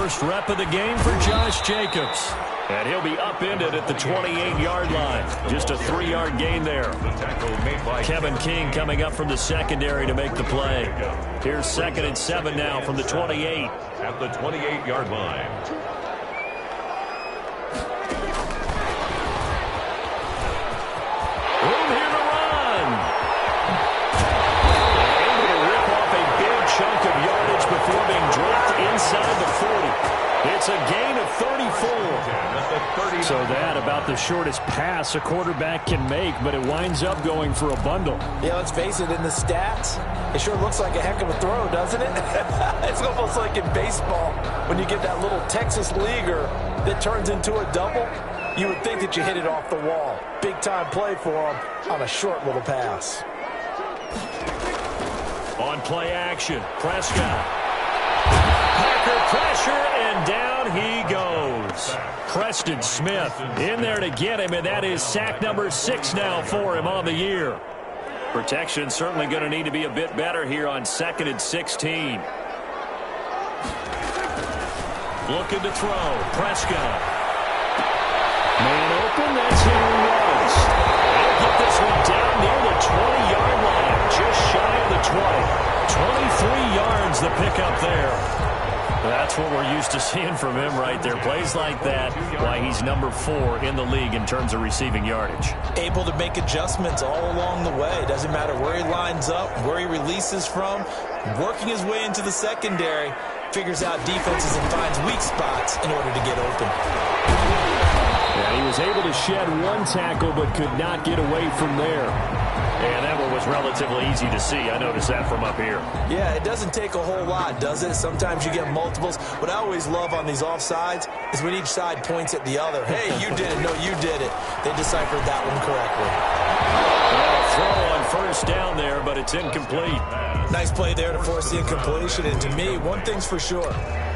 First rep of the game for Josh Jacobs. And he'll be upended at the 28-yard line. Just a 3-yard gain there. Kevin King coming up from the secondary to make the play. Here's 2nd and 7 now from the 28. At the 28-yard line. Room here to run. Able to rip off a big chunk of yardage before being dropped inside the 40. It's a gain of 34. So that about the shortest pass a quarterback can make, but it winds up going for a bundle. Yeah, let's face it, in the stats, it sure looks like a heck of a throw, doesn't it? It's almost like in baseball when you get that little Texas leaguer that turns into a double. You would think that you hit it off the wall. Big-time play for him on a short little pass. On play action, Prescott. Packer pressure, and down he goes. Preston Smith in there to get him, and that is sack number 6 now for him on the year. Protection certainly going to need to be a bit better here on 2nd and 16. Looking to throw. Prescott. Man open, that's who he was. They'll get this one down near the 20-yard line, just shy of the 20. 23 yards the pickup there. That's what we're used to seeing from him right there. Plays like that, why he's number 4 in the league in terms of receiving yardage. Able to make adjustments all along the way. Doesn't matter where he lines up, where he releases from. Working his way into the secondary, figures out defenses and finds weak spots in order to get open. Yeah, he was able to shed one tackle but could not get away from there. And that one was relatively easy to see. I noticed that from up here. Yeah, it doesn't take a whole lot, does it? Sometimes you get multiples. What I always love on these offsides is when each side points at the other. Hey, you did it. No, you did it. They deciphered that one correctly. Throw on first down there, but it's incomplete. Nice play there to force the incompletion. And to me, one thing's for sure.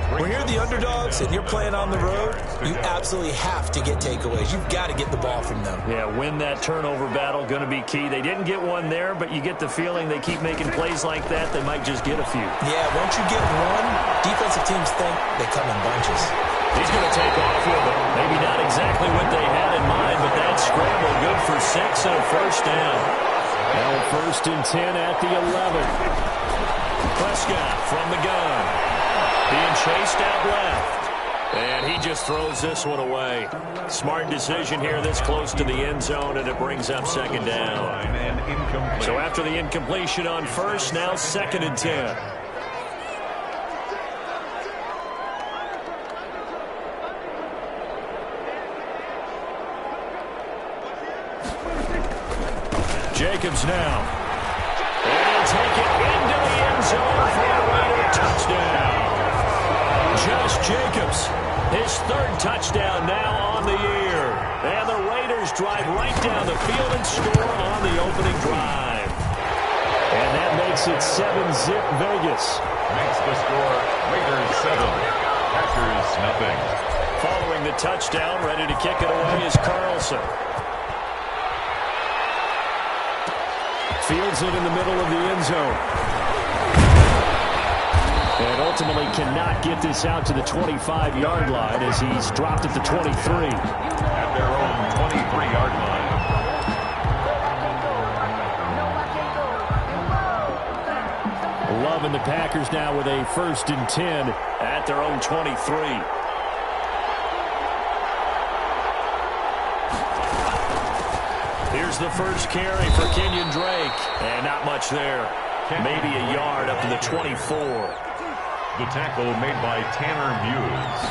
When you're the underdogs and you're playing on the road, you absolutely have to get takeaways. You've got to get the ball from them. Yeah, win that turnover battle, going to be key. They didn't get one there, but you get the feeling they keep making plays like that, they might just get a few. Yeah, once you get one, defensive teams think they come in bunches. He's going to take off with it. Maybe not exactly what they had in mind, but that scramble good for 6 and a first down. Now 1st and 10 at the 11. Prescott from the gun. Being chased out left. And he just throws this one away. Smart decision here this close to the end zone, and it brings up 2nd down. So after the incompletion on first, now 2nd and 10. Jacobs now. And he'll take it into the end zone for a Raider touchdown. Josh Jacobs, his 3rd touchdown now on the year. And the Raiders drive right down the field and score on the opening drive. And that makes it 7-zip Vegas. Makes the score Raiders 7, Packers nothing. Following the touchdown, ready to kick it away is Carlson. Fields it in the middle of the end zone. And ultimately cannot get this out to the 25-yard line as he's dropped at the 23. At their own 23-yard line. Loving the Packers now with a 1st and 10 at their own 23. Here's the first carry for Kenyon Drake. And not much there. Maybe a yard up to the 24. The tackle made by Tanner Muse.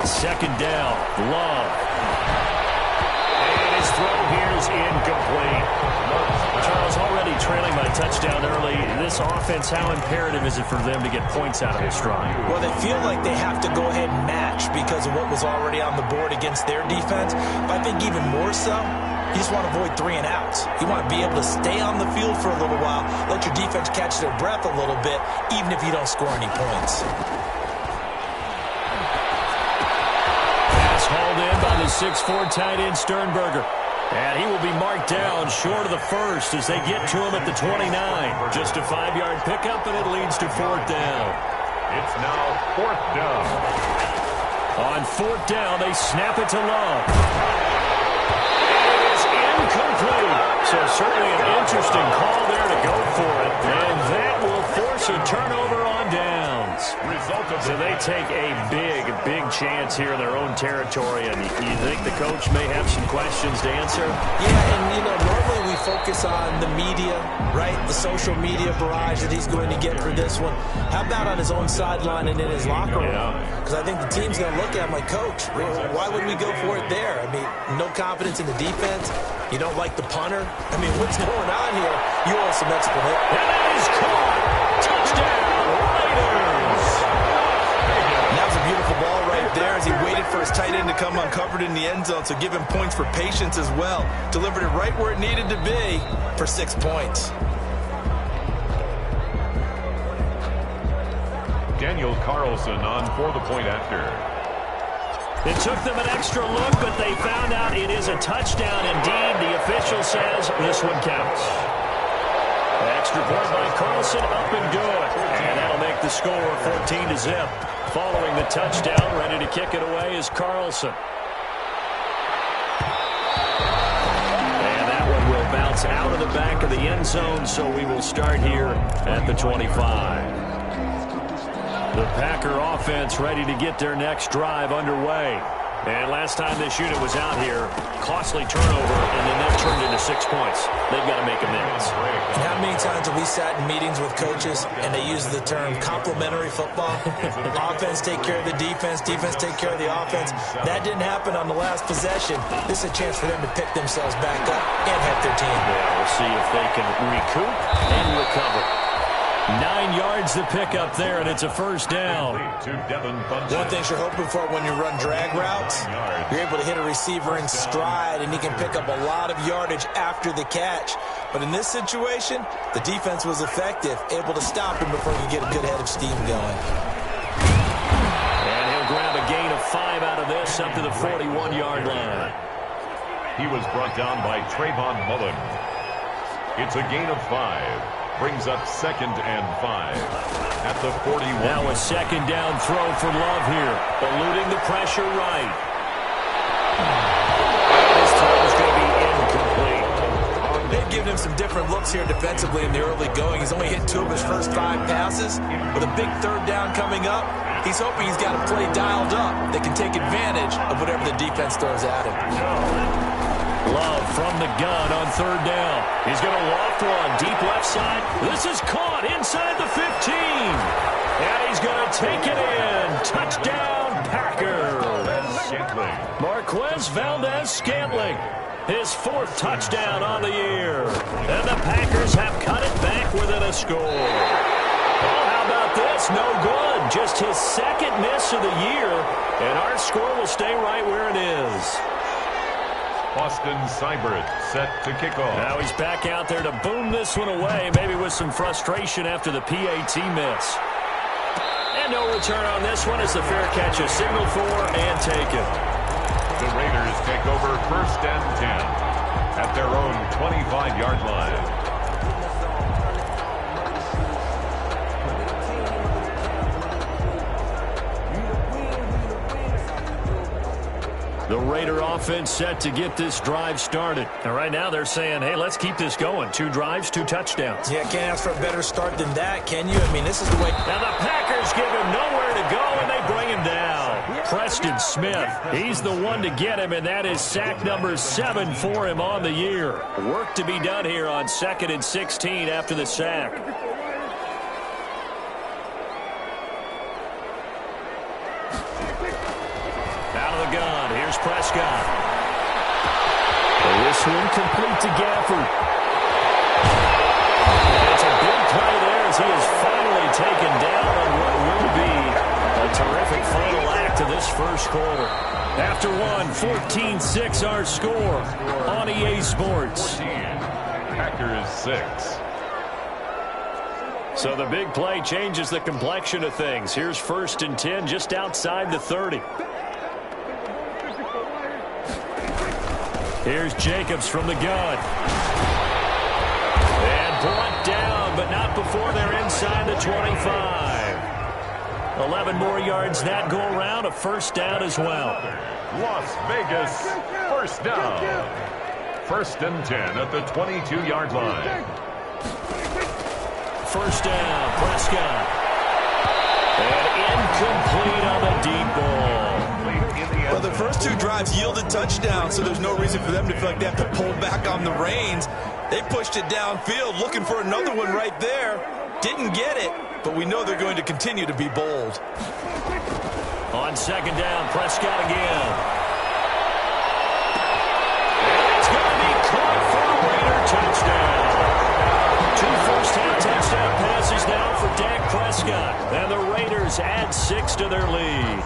2nd down, Love. And his throw here is incomplete. Charles, already trailing by touchdown early. This offense, how imperative is it for them to get points out of this drive? Well, they feel like they have to go ahead and match because of what was already on the board against their defense. But I think even more so, you just want to avoid 3 and outs. You want to be able to stay on the field for a little while, let your defense catch their breath a little bit, even if you don't score any points. Pass hauled in by the 6'4" tight end Sternberger. And he will be marked down short of the first as they get to him at the 29. Just a 5-yard pickup, and it leads to 4th down. It's now 4th down. On 4th down, they snap it to Love. It is incomplete. So certainly an interesting call there to go for it. And that will force a turnover on downs. So they take a big chance here in their own territory. And you think the coach may have some questions to answer? Yeah, and, normally we focus on the media, right? The social media barrage that he's going to get for this one. How about on his own sideline and in his locker room? Because I think the team's going to look at him like, Coach, why would we go for it there? I mean, no confidence in the defense. You don't like the punter? I mean, what's going on here? You owe some explanation. That is caught. Touchdown, Raiders. That was a beautiful ball right there as he waited for his tight end to come uncovered in the end zone, so give him points for patience as well. Delivered it right where it needed to be for 6 points. Daniel Carlson on for the point after. It took them an extra look, but they found out it is a touchdown indeed. The official says this one counts. The extra point by Carlson, up and good. And that'll make the score 14-0. Following the touchdown, ready to kick it away is Carlson. And that one will bounce out of the back of the end zone, so we will start here at the 25. The Packer offense ready to get their next drive underway. And last time this unit was out here, costly turnover, and then that turned into 6 points. They've got to make amends. How many times have we sat in meetings with coaches and they use the term complementary football? Offense take care of the defense, defense take care of the offense. That didn't happen on the last possession. This is a chance for them to pick themselves back up and help their team. Yeah, we'll see if they can recoup and recover. 9 yards to pick up there, and it's a first down. One thing you're hoping for when you run drag routes, you're able to hit a receiver in stride, and he can pick up a lot of yardage after the catch. But in this situation, the defense was effective, able to stop him before you get a good head of steam going. And he'll grab a gain of 5 out of this up to the 41-yard line. He was brought down by Trayvon Mullen. It's a gain of 5. Brings up 2nd and 5 at the 41. Now a second down throw for Love here. Eluding the pressure right. This throw is going to be incomplete. They've given him some different looks here defensively in the early going. He's only hit 2 of his first 5 passes. With a big 3rd down coming up, he's hoping he's got a play dialed up that can take advantage of whatever the defense throws at him. Love from the gun on 3rd down. He's going to loft one deep left side. This is caught inside the 15. And he's going to take it in. Touchdown, Packers. Marquez Valdez-Scantling. His 4th touchdown on the year. And the Packers have cut it back within a score. Oh, how about this? No good. Just his 2nd miss of the year. And our score will stay right where it is. Austin Seibert set to kick off. Now he's back out there to boom this one away, maybe with some frustration after the PAT miss. And no return on this one as the fair catch is signaled for and taken. The Raiders take over 1st and 10 at their own 25-yard line. The Raider offense set to get this drive started. And right now they're saying, hey, let's keep this going. 2 drives, 2 touchdowns. Yeah, can't ask for a better start than that, can you? I mean, this is the way. Now the Packers give him nowhere to go, and they bring him down. Preston Smith, he's the one to get him, and that is sack number 7 for him on the year. Work to be done here on 2nd and 16 after the sack. Gun. Here's Prescott. This one complete to Gafford. It's a big play there as he is finally taken down on what will be a terrific final act of this first quarter. After one, 14-6 our score on EA Sports. Packers 6. So the big play changes the complexion of things. Here's 1st and 10 just outside the 30. Here's Jacobs from the gun. And brought down, but not before they're inside the 25. 11 more yards that go around, a first down as well. Las Vegas, first down. 1st and 10 at the 22-yard line. First down, Prescott. And incomplete on the deep ball. Well, the first 2 drives yielded touchdowns, so there's no reason for them to feel like they have to pull back on the reins. They pushed it downfield, looking for another one right there. Didn't get it, but we know they're going to continue to be bold. On 2nd down, Prescott again. And it's going to be caught for a Raider touchdown. 2 first-half touchdown passes now for Dak Prescott. And the Raiders add 6 to their lead.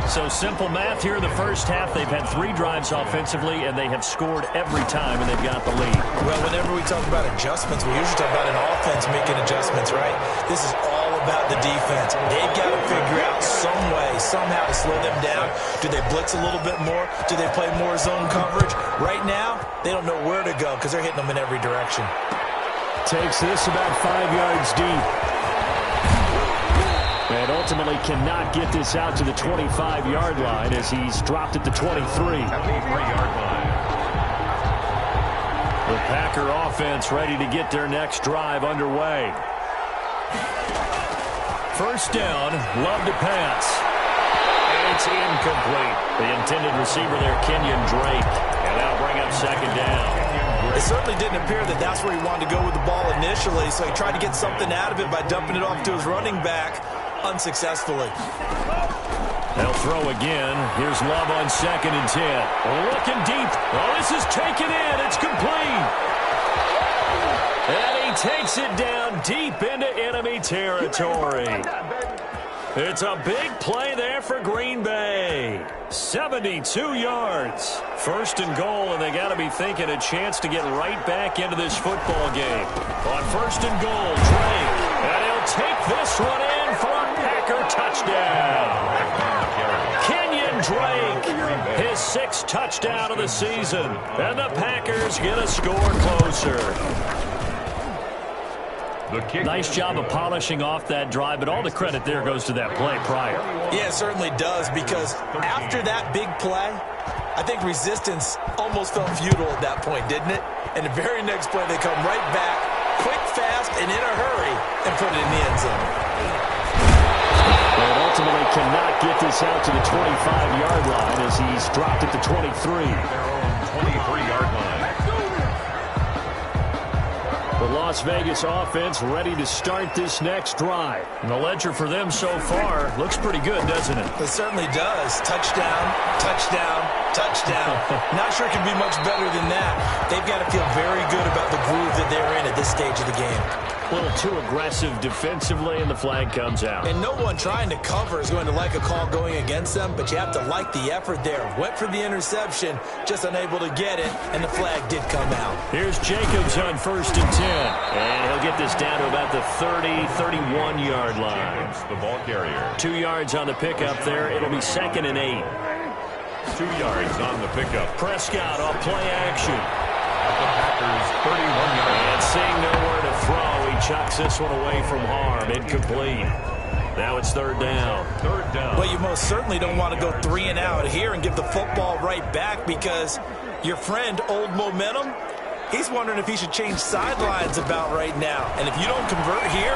So simple math here in the first half. They've had 3 drives offensively, and they have scored every time, and they've got the lead. Well, whenever we talk about adjustments, we usually talk about an offense making adjustments, right? This is all about the defense. They've got to figure out some way, somehow to slow them down. Do they blitz a little bit more? Do they play more zone coverage? Right now, they don't know where to go because they're hitting them in every direction. Takes this about 5 yards deep. And ultimately cannot get this out to the 25-yard line as he's dropped at the 23. At the 3-yard line. The Packer offense ready to get their next drive underway. First down, Love to pass. It's incomplete. The intended receiver there, Kenyon Drake. And that'll bring up 2nd down. It certainly didn't appear that that's where he wanted to go with the ball initially, so he tried to get something out of it by dumping it off to his running back. Unsuccessfully. They'll throw again. Here's Love on 2nd and 10. Looking deep. Oh, this is taken in. It's complete. And he takes it down deep into enemy territory. It's a big play there for Green Bay. 72 yards. 1st and goal, and they got to be thinking a chance to get right back into this football game. On 1st and goal, Drake. And he'll take this one in for a Packer touchdown. Kenyon Drake, his 6th touchdown of the season. And the Packers get a score closer. Nice job of polishing off that drive, but all the credit there goes to that play prior. Yeah, it certainly does, because after that big play, I think resistance almost felt futile at that point, didn't it? And the very next play, they come right back, quick, fast, and in a hurry, and put it in the end zone. But ultimately cannot get this out to the 25-yard line as he's dropped at the 23. Their own 23-yard line. The Las Vegas offense ready to start this next drive. And the ledger for them so far looks pretty good, doesn't it? It certainly does. Touchdown, touchdown, touchdown. Not sure it can be much better than that. They've got to feel very good about the groove that they're in at this stage of the game. A little too aggressive defensively, and the flag comes out. And no one trying to cover is going to like a call going against them, but you have to like the effort there. Went for the interception, just unable to get it, and the flag did come out. Here's Jacobs on 1st and 10. And he'll get this down to about the 30, 31-yard line. The ball carrier. 2 yards on the pickup there. It'll be 2nd and 8. 2 yards on the pickup. Prescott off play action. At the Packers' 31-yard line. And seeing nowhere to throw, he chucks this one away from harm. Incomplete. Now it's 3rd down. 3rd down. Well, you most certainly don't want to go 3 and out here and give the football right back, because your friend, Old Momentum, he's wondering if he should change sidelines about right now. And if you don't convert here,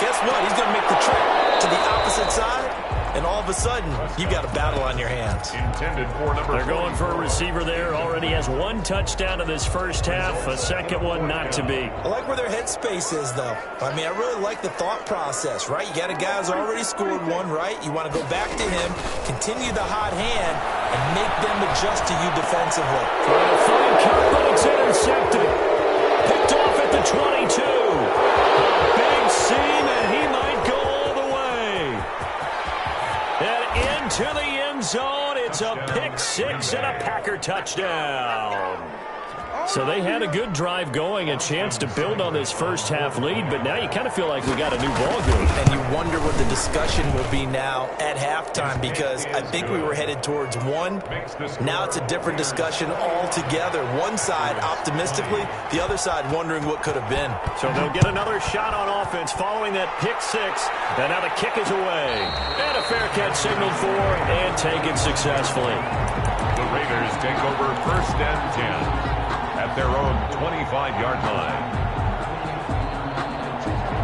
guess what? He's going to make the trip to the opposite side, and all of a sudden, you've got a battle on your hands. Intended for number. They're going for a receiver there. Already has 1 touchdown in this first half. A 2nd one not to be. I like where their headspace is, though. I mean, I really like the thought process, right? You got a guy who's already scored 1, right? You want to go back to him, continue the hot hand, and make them adjust to you defensively. Trying to find Cup, but it's intercepted. Picked off at the 22. Big seam, and he might go all the way. And into the end zone, it's a pick 6 and a Packer touchdown. So they had a good drive going, a chance to build on this first half lead, but now you kind of feel like we got a new ball game. And you wonder what the discussion will be now at halftime, because I think we were headed towards one. Now it's a different discussion altogether. One side optimistically, the other side wondering what could have been. So they'll get another shot on offense following that pick six. And now the kick is away. And a fair catch signaled for and taken successfully. The Raiders take over 1st and 10 at their own 25-yard line.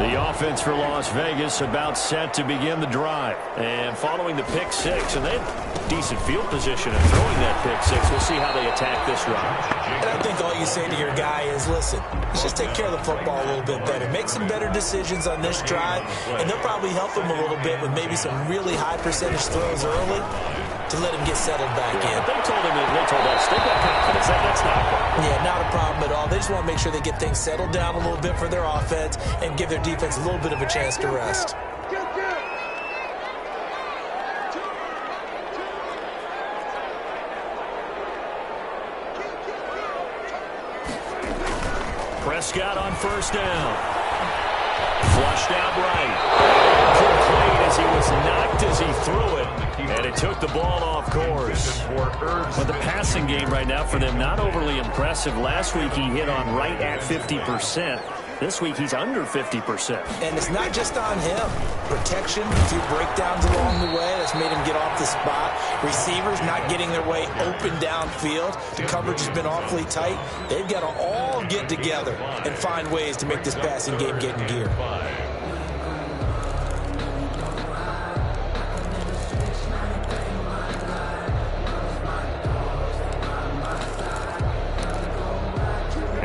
The offense for Las Vegas about set to begin the drive. And following the pick six, and they have decent field position in throwing that pick six. We'll see how they attack this drive. And I think all you say to your guy is, listen, let's just take care of the football a little bit better. Make some better decisions on this drive, and they'll probably help him a little bit with maybe some really high percentage throws early to let him get settled back in. They told him, they told us, they've got confidence. That's not a problem. Yeah, not a problem at all. They just want to make sure they get things settled down a little bit for their offense and give their defense a little bit of a chance to rest. Prescott on 1st down. Flushed out right. Complete as he was knocked as he threw it. And it took the ball off course. But the passing game right now for them, not overly impressive. Last week he hit on right at 50%. This week he's under 50%. And it's not just on him. Protection, a few breakdowns along the way that's made him get off the spot. Receivers not getting their way open downfield. The coverage has been awfully tight. They've got to all get together and find ways to make this passing game get in gear.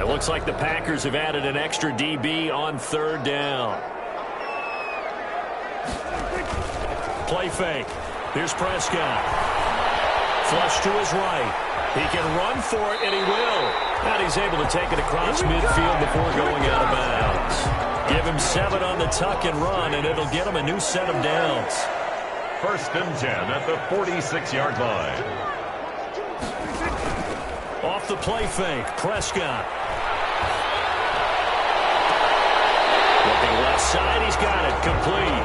Looks like the Packers have added an extra DB on 3rd down. Play fake. Here's Prescott. Flush to his right. He can run for it, and he will. And he's able to take it across midfield before going out of bounds. Give him 7 on the tuck and run, and it'll get him a new set of downs. 1st and 10 at the 46-yard line. Off the play fake, Prescott. Looking left side, he's got it, complete.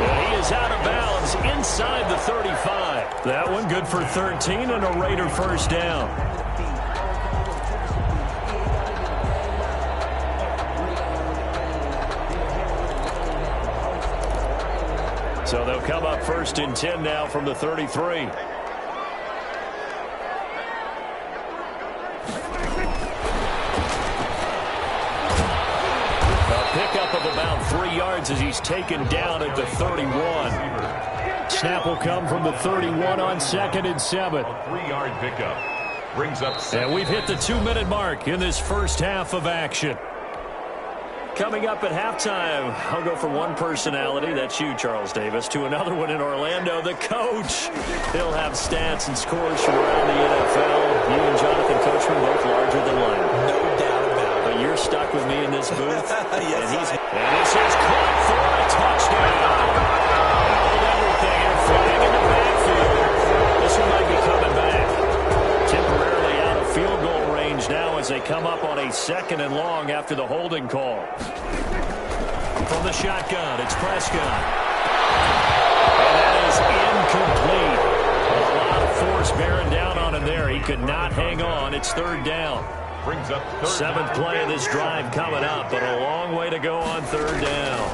And he is out of bounds inside the 35. That one good for 13 and a Raider 1st down. So they'll come up 1st and 10 now from the 33. Pickup of about 3 yards as he's taken down at the 31. Snap will come from the 31 on 2nd and 7. 3-yard pickup brings up 7. And we've hit the 2-minute mark in this first half of action. Coming up at halftime, I'll go from one personality, that's you, Charles Davis, to another one in Orlando, the coach. He'll have stats and scores from around the NFL. You and Jonathan Coachman both larger than life. No doubt about it. But you're stuck with me in this booth. Yes, and this is caught for a touchdown. Hold everything and flying in the backfield. This one might be coming back. Temporarily out of field goal range now as they come up on a 2nd and long after the holding call. From the shotgun, it's Prescott. And that is incomplete. A lot of force bearing down on him there. He could not hang on. It's 3rd down. Brings up 7th play of this drive coming up, but a long way to go on 3rd down.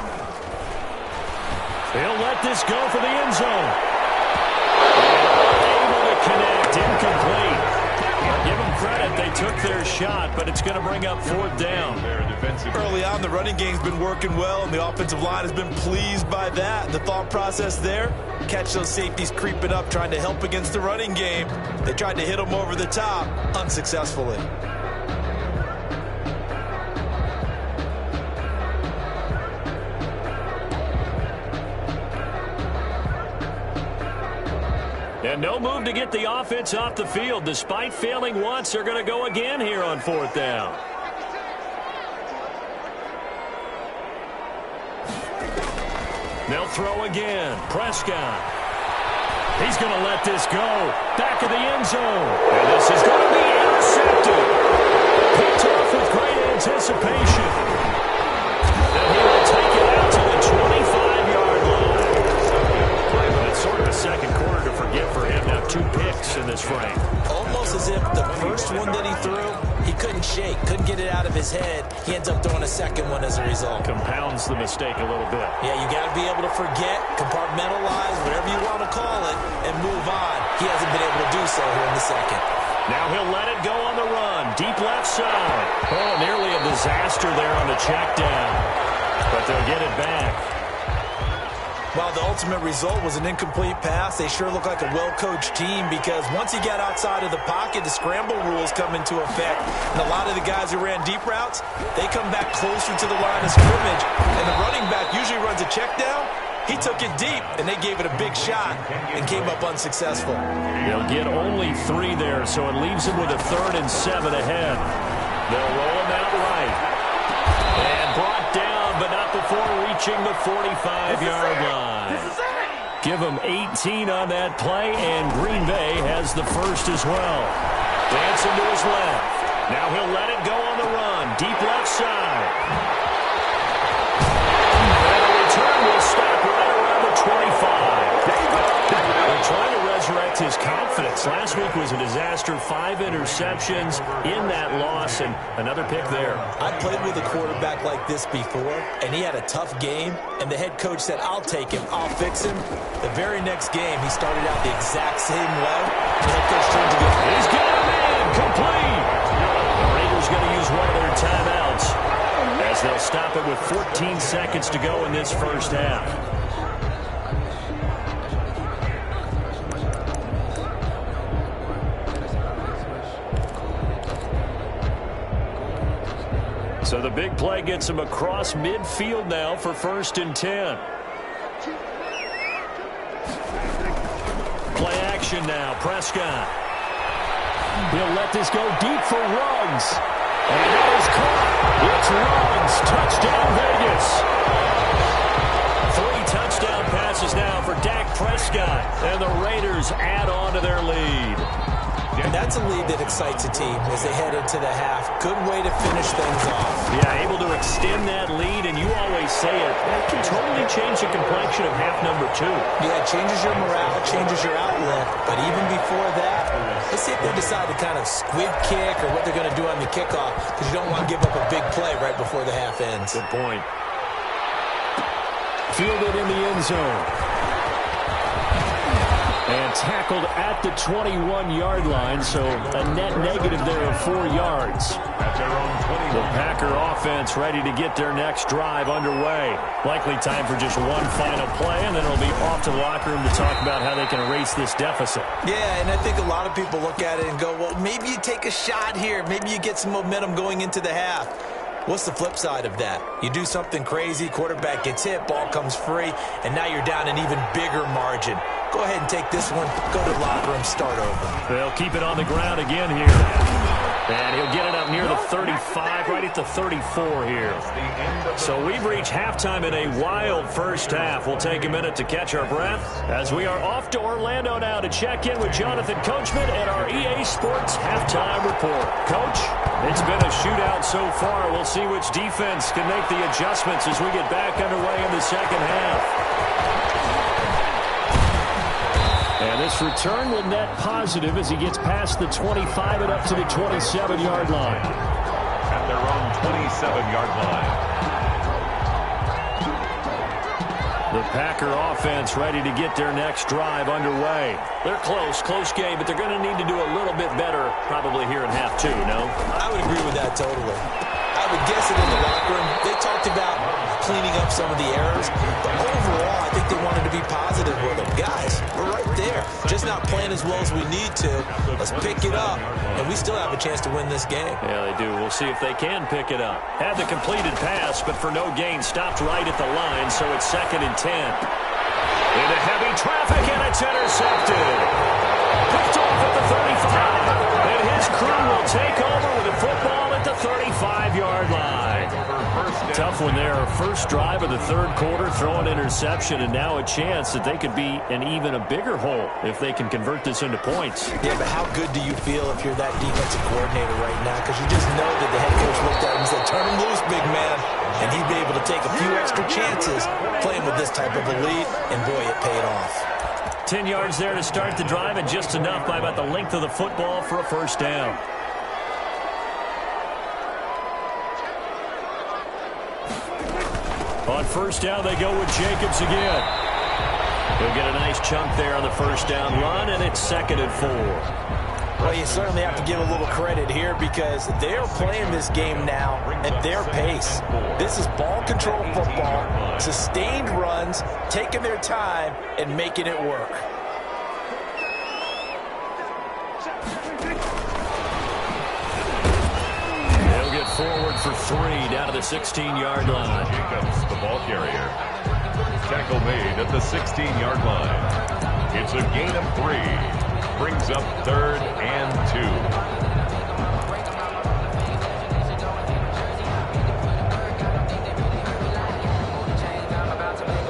He'll let this go for the end zone. Able to connect, incomplete. Give them credit, they took their shot, but it's going to bring up 4th down. Early on, the running game's been working well, and the offensive line has been pleased by that. The thought process there, catch those safeties creeping up, trying to help against the running game. They tried to hit them over the top, unsuccessfully. And no move to get the offense off the field. Despite failing once, they're going to go again here on 4th down. They'll throw again. Prescott. He's going to let this go. Back of the end zone. And this is going to be intercepted. anticipation. And he will take it out to the 25-yard line. It's sort of a second quarter to forget for him. Now 2 picks in this frame. Almost as if the first one that he threw, he couldn't shake, couldn't get it out of his head. He ends up throwing a second one as a result. Compounds the mistake a little bit. Yeah, you got to be able to forget, compartmentalize, whatever you want to call it, and move on. He hasn't been able to do so here in the second. Now he'll let it go on the run. Deep left side. Oh, nearly a disaster there on the check down. But they'll get it back. While the ultimate result was an incomplete pass, they sure look like a well-coached team because once he got outside of the pocket, the scramble rules come into effect. And a lot of the guys who ran deep routes, they come back closer to the line of scrimmage. And the running back usually runs a check down. He took it deep, and they gave it a big shot and came up unsuccessful. They'll get only 3 there, so it leaves them with a 3rd and 7 ahead. They'll roll him out right. And brought down, but not before reaching the 45-yard line. Give him 18 on that play, and Green Bay has the first as well. Dancing to his left. Now he'll let it go on the run. Deep left side. And the return will stop right around the 25. They're trying to resurrect his confidence. Last week was a disaster. 5 interceptions in that loss, and another pick there. I played with a quarterback like this before, and he had a tough game, and the head coach said, I'll take him, I'll fix him. The very next game, he started out the exact same way. The head coach turned to go, he's got a man, complete. The Raiders going to use one of their timeouts as they'll stop it with 14 seconds to go in this first half. So the big play gets him across midfield now for 1st and 10. Play action now. Prescott. He'll let this go deep for Ruggs. And that is caught. It's Ruggs. Touchdown, Vegas. 3 touchdown passes now for Dak Prescott. And the Raiders add on to their lead. And that's a lead that excites a team as they head into the half. Good way to finish things off. Yeah, able to extend that lead, and you always say it, that can totally change the complexion of half number 2. Yeah, it changes your morale, changes your outlook. But even before that, let's see if they decide to kind of squib kick or what they're going to do on the kickoff, because you don't want to give up a big play right before the half ends. Good point. Fielded in the end zone. And tackled at the 21-yard line, so a net negative there of 4 yards. The Packer offense ready to get their next drive underway. Likely time for just one final play, and then it'll be off to the locker room to talk about how they can erase this deficit. Yeah, and I think a lot of people look at it and go, well, maybe you take a shot here. Maybe you get some momentum going into the half. What's the flip side of that? You do something crazy, quarterback gets hit, ball comes free, and now you're down an even bigger margin. Go ahead and take this one, go to the locker room, start over. They'll keep it on the ground again here. And he'll get it up near the 35, right at the 34 here. So we've reached halftime in a wild first half. We'll take a minute to catch our breath as we are off to Orlando now to check in with Jonathan Coachman at our EA Sports Halftime Report. Coach, it's been a shootout so far. We'll see which defense can make the adjustments as we get back underway in the second half. And this return will net positive as he gets past the 25 and up to the 27-yard line. At their own 27-yard line. The Packer offense ready to get their next drive underway. They're close game, but they're going to need to do a little bit better probably here in half 2, no? I would agree with that totally. I would guess it in the locker room. They talked about cleaning up some of the errors, but overall, I think they wanted to be positive with them. Guys, we're right there. Just not playing as well as we need to. Let's pick it up, and we still have a chance to win this game. Yeah, they do. We'll see if they can pick it up. Had the completed pass, but for no gain, stopped right at the line, so it's 2nd and 10. Into heavy traffic, and it's intercepted. Picked off at the 35, and his crew will take over with the football at the 35-yard line. Tough one there. First drive of the third quarter, throw an interception, and now a chance that they could be in even a bigger hole if they can convert this into points. Yeah, but how good do you feel if you're that defensive coordinator right now? Because you just know that the head coach looks looked at him and said, turn him loose, big man. And he'd be able to take a few extra chances playing with this type of a lead, and boy, it paid off. 10 yards there to start the drive, and just enough by about the length of the football for a first down. On first down, they go with Jacobs again. He'll get a nice chunk there on the first down run, and it's 2nd and 4. Well, you certainly have to give a little credit here because they're playing this game now at their pace. This is ball control football, sustained runs, taking their time, and making it work. They'll get forward for 3 down to the 16-yard line. Jacobs, the ball carrier. Tackle made at the 16-yard line. It's a gain of 3. Brings up 3rd and 2.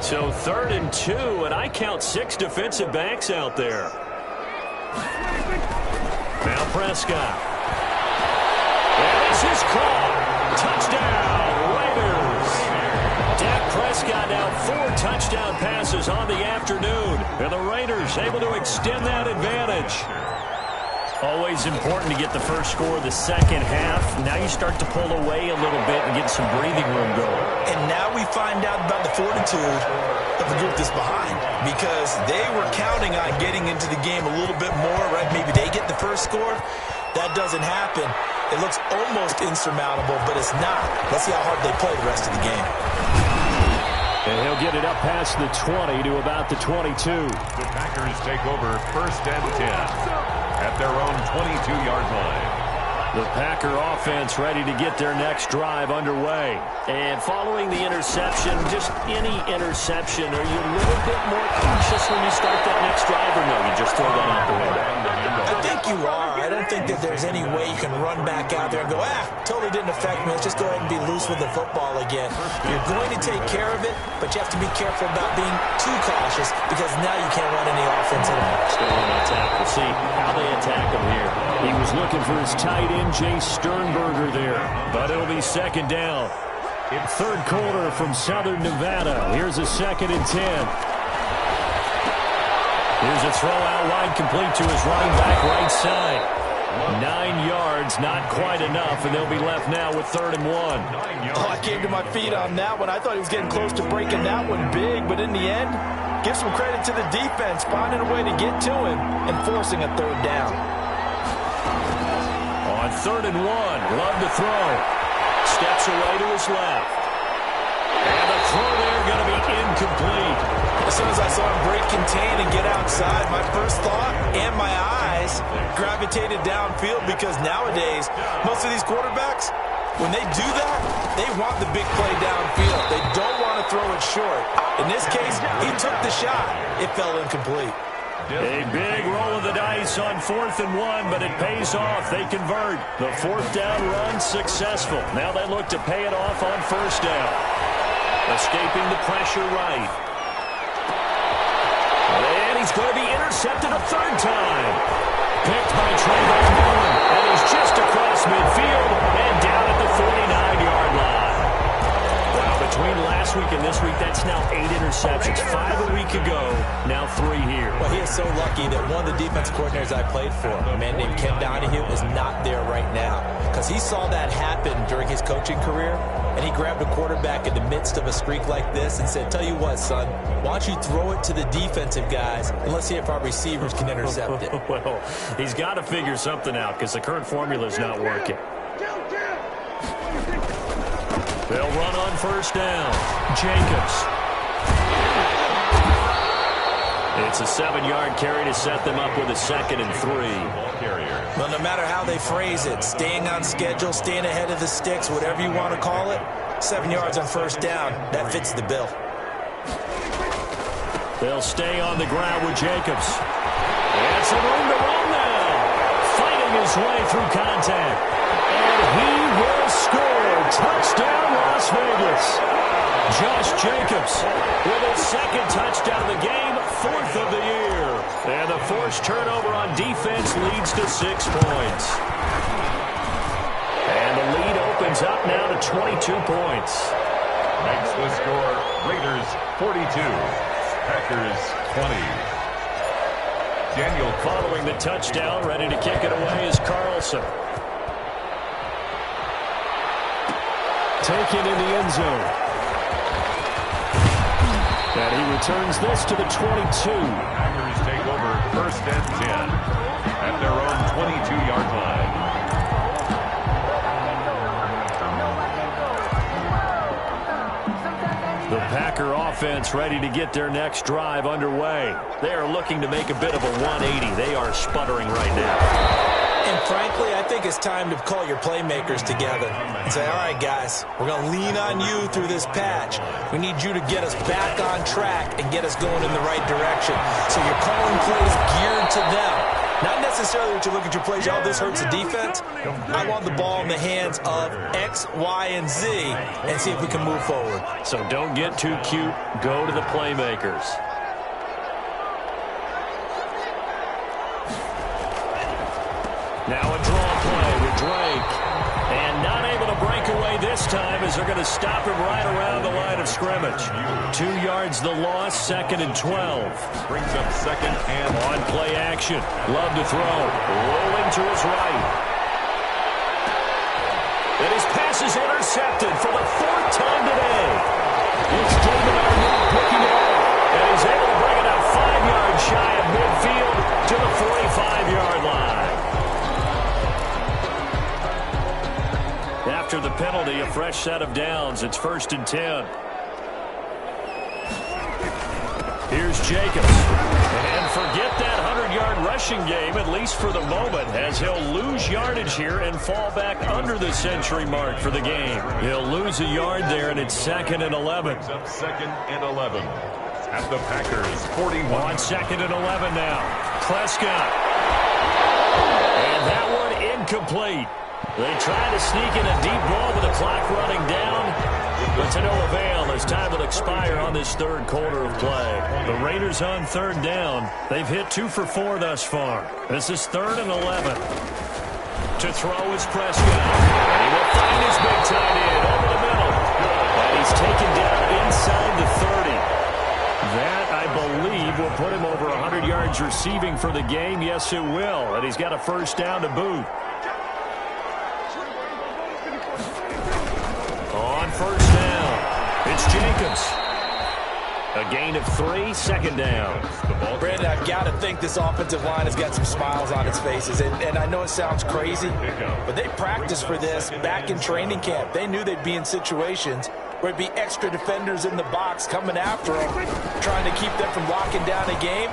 So 3rd and 2, and I count 6 defensive backs out there. Now Prescott. And this is caught. Touchdown, Raiders. Dak Prescott now 4 touchdown passes on the afternoon. And the Raiders able to extend that advantage. Always important to get the first score of the second half. Now you start to pull away a little bit and get some breathing room going. And now we find out about the fortitude of the group that's behind, because they were counting on getting into the game a little bit more, right? Maybe they get the first score. That doesn't happen. It looks almost insurmountable, but it's not. Let's see how hard they play the rest of the game. And he'll get it up past the 20 to about the 22. The Packers take over 1st and 10 at their own 22-yard line. The Packer offense ready to get their next drive underway. And following the interception, just any interception, are you a little bit more cautious when you start that next drive, or no, you just throw that out the window? I think you are. I don't think that there's any way you can run back out there and go, totally didn't affect me. Let's just go ahead and be loose with the football again. You're going to take care of it, but you have to be careful about being too cautious, because now you can't run any offense at all. Still on attack. We'll see how they attack him here. He was looking for his tight end, Jay Sternberger there, but it'll be 2nd down. In 3rd quarter from Southern Nevada. Here's a 2nd and 10. Here's a throw out wide, complete to his running back right side. 9 yards, not quite enough, and they'll be left now with 3rd and 1. Oh, I came to my feet on that one. I thought he was getting close to breaking that one big, but in the end, give some credit to the defense, finding a way to get to him and forcing a 3rd down. On 3rd and 1, Love to throw. Steps away to his left. And the throw there going to be incomplete. As soon as I saw him break contain and get outside, my first thought and my eyes gravitated downfield, because nowadays, most of these quarterbacks, when they do that, they want the big play downfield. They don't want to throw it short. In this case, he took the shot. It fell incomplete. A big roll of the dice on 4th and 1, but it pays off. They convert. The 4th down run successful. Now they look to pay it off on 1st down. Escaping the pressure right. And he's going to be intercepted a 3rd time. Picked by Trayvon Mullen. And he's just across midfield and down at the 49-yard line. Wow, between last week and this week, that's now 8 interceptions. 5 a week ago, now 3 here. Well, he is so lucky that one of the defense coordinators I played for, a man named Ken Donahue, is not there right now, because he saw that happen during his coaching career, and he grabbed a quarterback in the midst of a streak like this and said, tell you what, son, why don't you throw it to the defensive guys, and let's see if our receivers can intercept it. Well, he's got to figure something out, because the current formula is not working. They'll run on 1st down. Jacobs. It's a 7-yard carry to set them up with a 2nd and 3. Well, no matter how they phrase it, staying on schedule, staying ahead of the sticks, whatever you want to call it, 7 yards on 1st down, that fits the bill. They'll stay on the ground with Jacobs. And some room to run now. Fighting his way through contact. And he will score. Touchdown, Las Vegas. Josh Jacobs with his 2nd touchdown of the game, 4th of the year. And the forced turnover on defense leads to 6 points. And the lead opens opens up now to 22 points. Makes the score Raiders 42, Packers 20. Daniel following the touchdown, ready to kick it away is Carlson. Taken in the end zone. And he returns this to the 22. Packers take over 1st and 10 at their own 22-yard line. The Packer offense ready to get their next drive underway. They are looking to make a bit of a 180. They are sputtering right now. And frankly, I think it's time to call your playmakers together and say, all right, guys, we're going to lean on you through this patch. We need you to get us back on track and get us going in the right direction. So you're calling plays geared to them. Not necessarily that you look at your plays, oh, this hurts the defense. I want the ball in the hands of X, Y, and Z and see if we can move forward. So don't get too cute. Go to the playmakers. Now a draw play with Drake. And not able to break away this time as they're going to stop him right around the line of scrimmage. 2 yards the loss, 2nd and 12. Brings up 2nd and on play action. Love to throw. Rolling to his right. And his pass is intercepted for the 4th time today. It's David Arnold picking it up. And he's able to bring it out 5 yards shy of midfield to the 45-yard line. After the penalty, a fresh set of downs. It's 1st and 10. Here's Jacobs. And forget that 100-yard rushing game, at least for the moment, as he'll lose yardage here and fall back under the century mark for the game. He'll lose a yard there, and it's 2nd and 11. Brings up 2nd and 11 at the Packers 41. On 2nd and 11 now. Prescott. And that one incomplete. They try to sneak in a deep ball with the clock running down, but to no avail as time will expire on this 3rd quarter of play. The Raiders on 3rd down. They've hit 2 for 4 thus far. This is 3rd and 11. To throw is Prescott. And he will find his big tight end over the middle. And he's taken down inside the 30. That, I believe, will put him over 100 yards receiving for the game. Yes, it will. And he's got a 1st down to boot. On 1st down, it's Jacobs. A gain of 3, 2nd down. Brandon, I've got to think this offensive line has got some smiles on its faces. And I know it sounds crazy, but they practiced for this back in training camp. They knew they'd be in situations where it'd be extra defenders in the box coming after them, trying to keep them from locking down a game.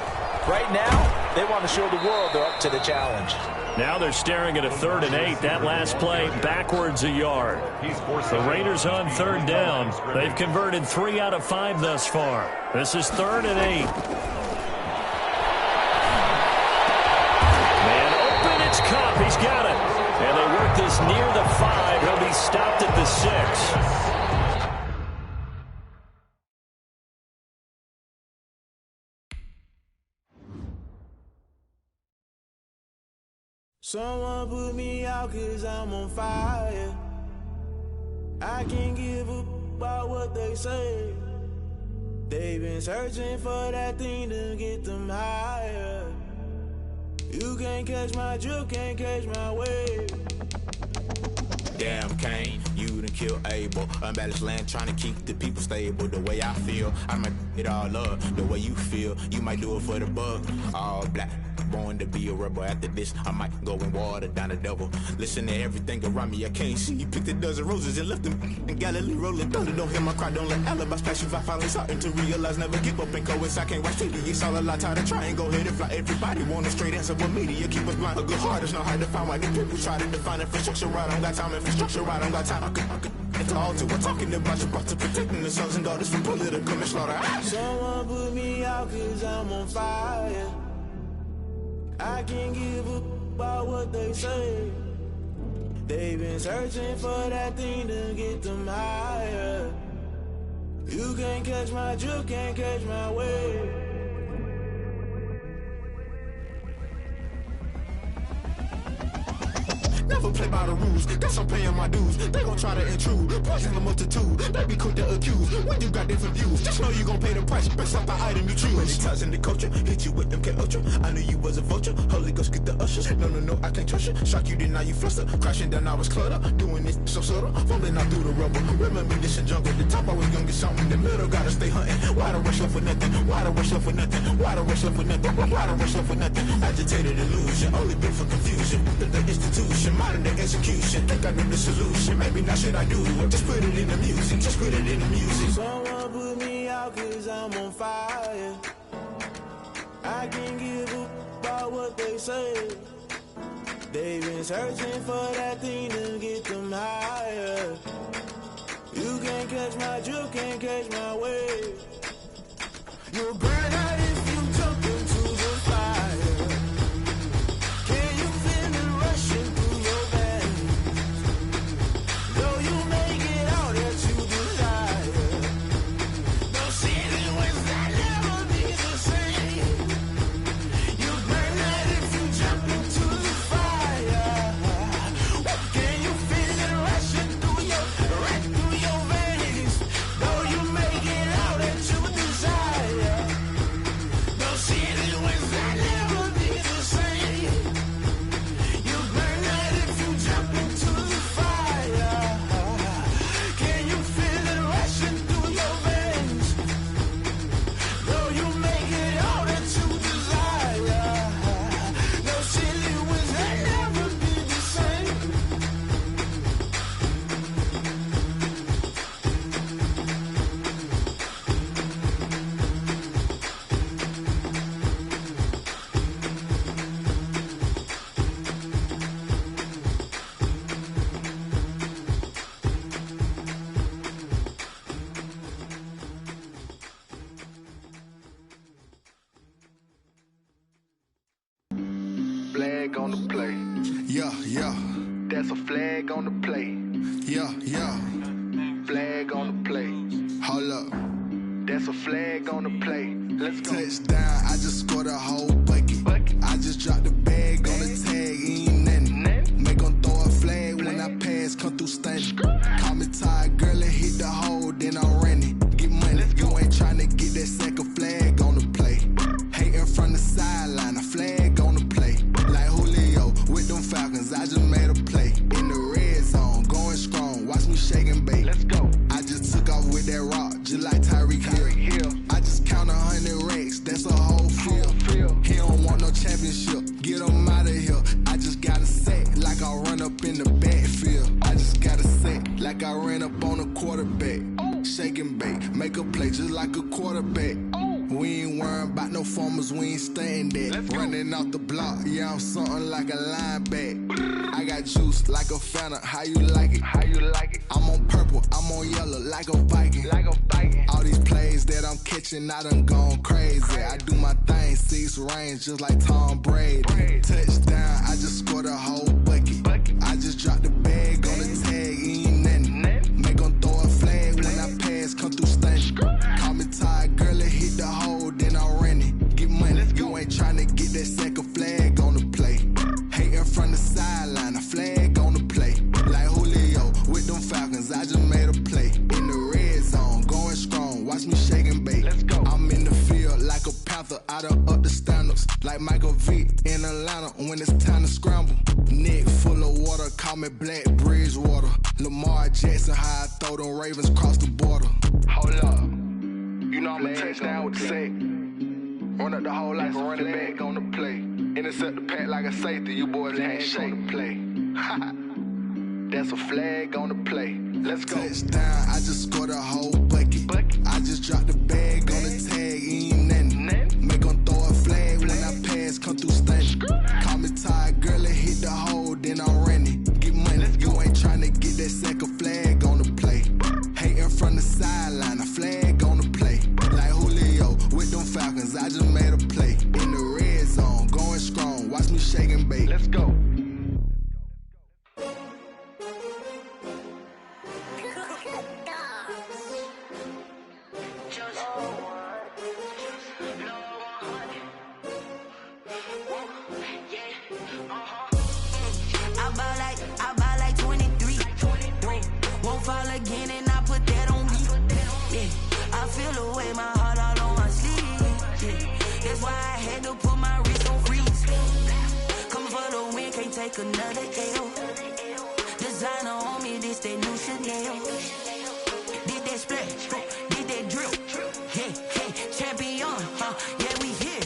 Right now, they want to show the world they're up to the challenge. Now they're staring at a 3rd and 8. That last play backwards a yard. The Raiders on 3rd down. They've converted 3 out of 5 thus far. This is 3rd and 8. Man open, it's Cup. He's got it. And they work this near the 5. He'll be stopped at the 6. Someone put me out 'cause I'm on fire. I can't give up about what they say. They've been searching for that thing to get them higher. You can't catch my drift, can't catch my wave. Damn, Kane, you done killed Abel. Unbalanced land, trying to keep the people stable. The way I feel, I might it all up. The way you feel, you might do it for the buck. All black, born to be a rebel. After this, I might go and water down the devil. Listen to everything around me, I can't see. Picked a dozen roses and left them in Galilee rolling thunder. Don't hear my cry, don't let alibis pass you. I finally starting to realize, never give up and coincide. Can't watch TV, it's all a lot. Tired of trying, go ahead and fly. Everybody want a straight answer, but media keep us blind. A good heart is not hard to find. Why the people try to define infrastructure right? I don't got time, infrastructure right, I don't got time. I could it's all to we're talking about you, about to protecting the sons and daughters from political and slaughter. Someone put me out 'cause I'm on fire. I can't give up about what they say. They've been searching for that thing to get them higher. You can't catch my drift, can't catch my wave. Never play by the rules. Guess I'm paying my dues. They gon' try to intrude. Poison the multitude. They be quick to accuse. When you got different views, just know you gon' pay the price based off the item you choose. Many times in the culture, hit you with them K Ultra. I knew you was a vulture. Holy Ghost get the ushers. No, I can't trust you. Shock you, then now you fluster. Crashing down, I was cluttered. Doing this so subtle. Falling out through the rubble. Remember this in jungle. The top I was young and something. The middle gotta stay hunting. Why the rush up for nothing? Why the rush up for nothing? Why the rush up for nothing? Why the rush up for nothing? Agitated illusion. Only built for confusion. The institution. Modern day execution. Think I knew the solution. Maybe now should I do it? Just put it in the music. Just put it in the music. Someone put me out cause I'm on fire. I can't give up about what they say. They've been searching for that thing to get them higher. You can't catch my drift, can't catch my wave. You'll burn out if you jump into the fire. Can you feel it rushing through your veins? Though you make it all that you desire. No city was that never be the same. You burn out if you jump into the fire. Can you feel it rushing through your veins? Though you make it all that you desire. No city was that never be the same. You burn out if you jump into the fire. Can you feel it rushing through your veins? Though you make it all that you desire. No city was that never be the same. Flag on the play. Yeah. That's a flag on the play. Yeah. Flag on the play. Hold up. That's a flag on the play. Let's go. Touchdown, I just scored a whole bucket. I just dropped the bag on the tag, ain't nothing. Make 'em throw a flag when I pass, come through stunning. Call me tired, girl, and hit the hole, then I'm running. Get money, you ain't tryna get that second flag on the play. Hating from the sideline, a flag on the play. Like Julio with them Falcons, I just made a play. In the red zone, going strong, watch me shake and bake. Let's go. I just took off with that rock, just like Tyreek Hill. I just count 100 racks, that's a whole field. He don't want no championship, get him out of here. I just got a sack, like I run up in the backfield. I just got a sack, like I ran up on a quarterback. Shake and bake, make a play just like a quarterback. We ain't worrying about no formers, we ain't staying there. Running off the block, yeah, I'm something like a lineback. I got juice like a Fanta, how you like it? I'm on purple, I'm on yellow, like a Viking. All these plays that I'm catching, I done gone crazy. I do my thing, 6 range, just like Tom Brady. Touchdown, I just scored a whole bucket. I just dropped the bag on the tag, ain't nothing. Make 'em throw a flag when I pass, come through stunning. Call me tired, girl, and hit the hole, then I'm running. Get money, you ain't tryna get that second flag on the play. Hating from the sideline, a flag on the play. Like Julio with them Falcons, I just made a play. In the red zone, going strong, watch me shake and bake. Let's go. I'm in the field like a Panther, I done up the standards. Like Michael Vick in Atlanta when it's time to scramble. Neck full of water, call me Black Bridgewater. Lamar Jackson, how I throw them Ravens across the border. Hold up. You know I'm a touchdown with the sack. Run up the hole like a running back on the play. Intercept the pack like a safety. You boys ain't shake the play. That's a flag on the play. Let's go. Touchdown, I just scored a whole bucket. I just dropped the bag on the tag, ain't nothing. Make 'em throw a flag when I pass, come through stunning. Call me tired, girl, and hit the hole, then I'm running. Get money, you ain't tryna get that second flag on the play. Hating from the sideline, a flag on the play. Like Julio with them Falcons, I just made a play. In the red zone, going strong, watch me shake and bake. Let's go. take another L. Designer on me, this that new Chanel. Did that splash, did that drill. Yeah, champion, yeah, we here.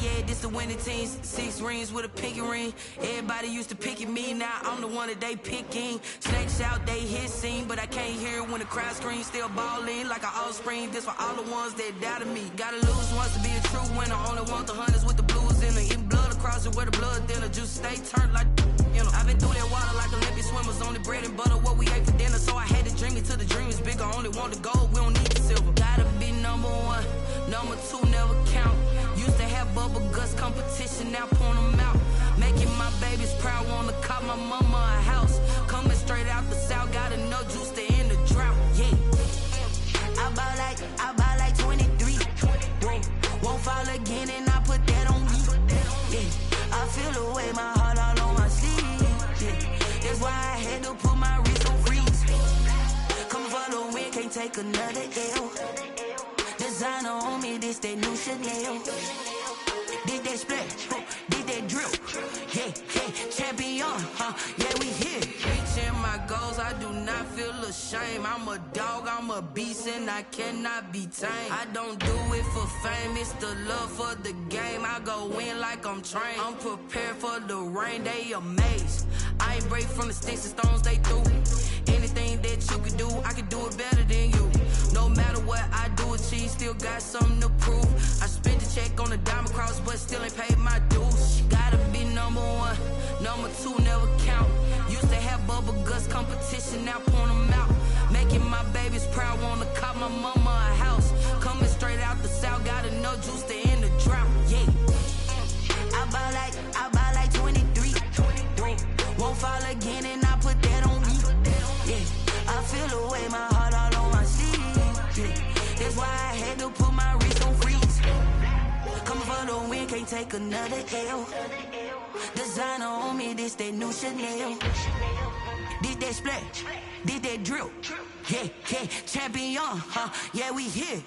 Yeah, this the winning team. 6 rings with a pinky ring. Everybody used to picking me, now I'm the one that they picking. Snakes out, they hit scene, but I can't hear it when the crowd screams. Still balling like an offspring. This for all the ones that doubted me. Gotta lose once to be a true winner. Only want the hunters with the blues in it. Eating blood across it where the blood thinner. Juice stay turned like, you know. I've been through that water like Olympic swimmers. Only bread and butter, what we ate for dinner. So I had to dream it till the dream is bigger. Only want the gold, we don't need the silver. Gotta be number 1, number 2 never count. Used to have bubble guts competition, now point them out. Making my babies proud, wanna cop my mama a house. Coming straight out the south, got enough juice to end the drought. Yeah, I buy like 23. Whoa, won't fall again, and I put that on me. Yeah, I feel the way, my heart all on my sleeve. Yeah, that's why I had to put my wrist on freeze. Coming for the win, can't take another L. Designer on me, this that new Chanel. Did that splash, did that drill. Yeah, champion, yeah, we here. Reaching my goals, I do not feel ashamed. I'm a dog, I'm a beast, and I cannot be tamed. I don't do it for fame, it's the love for the game. I go in like I'm trained. I'm prepared for the rain, they amazed. I ain't break from the sticks and stones they threw. Anything that you can do, I can do it better than you. No matter what I do, achieve, still got something to prove. I spent the check on the diamond cross, but still ain't paid my dues. Gotta be number 1, number 2 never count. Used to have bubble guts competition, now point them out. Making my babies proud, wanna cop my mama a house. Coming straight out the south, got enough juice to end the drought. Yeah, I buy like 23. Whoa, won't fall again, and I put that on me. Yeah, I feel the way, my heart all on my sleeve. Yeah, that's why I had to put my wrist on freeze. Coming for the win, can't take another L. Designer on me, this that new Chanel. Did that splash, did that drill. Yeah, champion, yeah, we here.